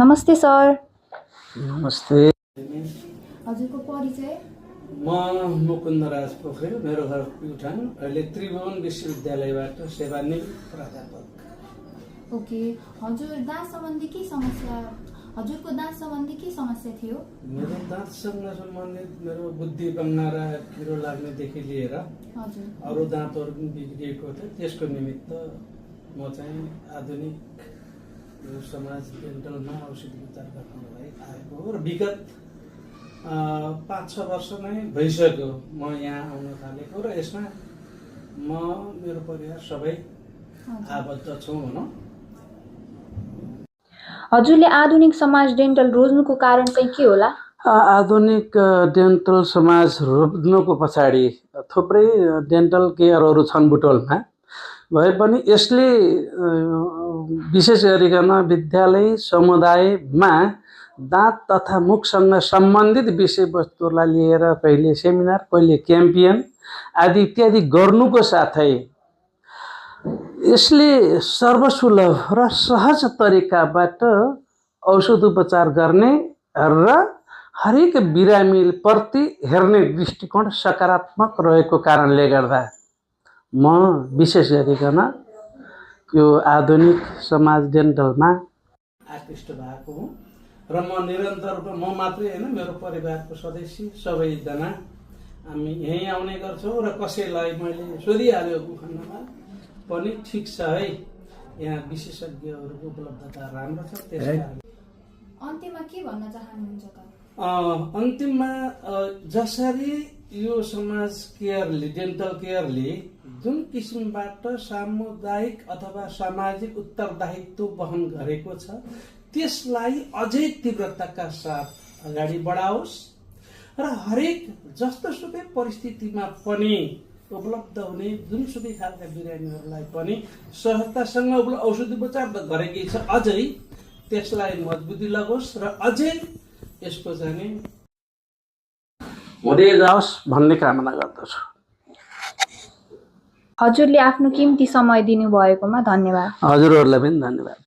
नमस्ते सर। नमस्ते। हजुरको परिचय? म मुकुन्दराज पोखरेल, मेरो घर प्युठान, अहिले त्रिभुवन विश्वविद्यालयबाट सेवानिवृत्त प्राध्यापक। ओके। हजुरको दाँत सम्बन्धी के समस्या थियो? मेरो दाँतसँग सम्बन्धित मेरो बुद्धि बङ्गारा किरो लाग्नेदेखि लिएर अरू दाँतहरू पनि बिग्रिएको थियो। त्यसको निमित्त म चाहिँ आधुनिक समाज डेन्टलमा औषधि उपचार गर्नलाई आएको हो र विगत 5-6 वर्ष नै भइसक्यो म यहाँ आउन थालेको र यसमा म मेरो परिवार सबै आबद्ध छौँ भनौँ। हजुरले आधुनिक समाज डेन्टल रोज्नुको कारण चाहिँ के होला? आधुनिक डेन्टल समाज रोज्नुको पछाडि थुप्रै डेन्टल केयरहरू छन् बुटोलमा। भए पनि यसले विशेष गरिकन विद्यालय समुदायमा दाँत तथा मुखसँग सम्बन्धित विषयवस्तुलाई लिएर कहिले सेमिनार, कहिले क्याम्पियन आदि इत्यादि गर्नुको साथै यसले सर्वसुलभ र सहज तरिकाबाट औषध उपचार गर्ने र हरेक बिरामीप्रति हेर्ने दृष्टिकोण सकारात्मक रहेको कारणले गर्दा म विशेष गरिकन यो आधुनिक समाज डेन्टलमा आकृष्ट भएको हुँ र म निरन्तर रूपमा म मात्रै होइन, मेरो परिवारको सदस्य सबैजना हामी यहीँ आउने गर्छौँ र कसैलाई मैले सोधिहाल्यो खण्डमा पनि ठिक छ है, यहाँ विशेषज्ञहरूको उपलब्धता राम्रो छ। त्यसकारण अन्त्यमा के भन्न चाहनुहुन्छ त? अन्तिममा जसरी यो समाज केयरले, डेन्टल केयरले जुन किसिमबाट सामुदायिक अथवा सामाजिक उत्तरदायित्व वहन गरेको छ त्यसलाई अझै तीव्रताका साथ अगाडि बढाओस् र हरेक जस्तोसुकै परिस्थितिमा पनि उपलब्ध हुने जुनसुकै खालका बिरामीहरूलाई पनि सहजतासँग औषधि उपचार त गरेकै छ, अझै त्यसलाई मजबुती लगोस् र अझै यसको चाहिँ हुँदै जाओस् भन्ने कामना गर्दछु। हजुरले आफ्नो कीमती समय दिनुभएकोमा धन्यवाद। हजुरहरूलाई पनि धन्यवाद।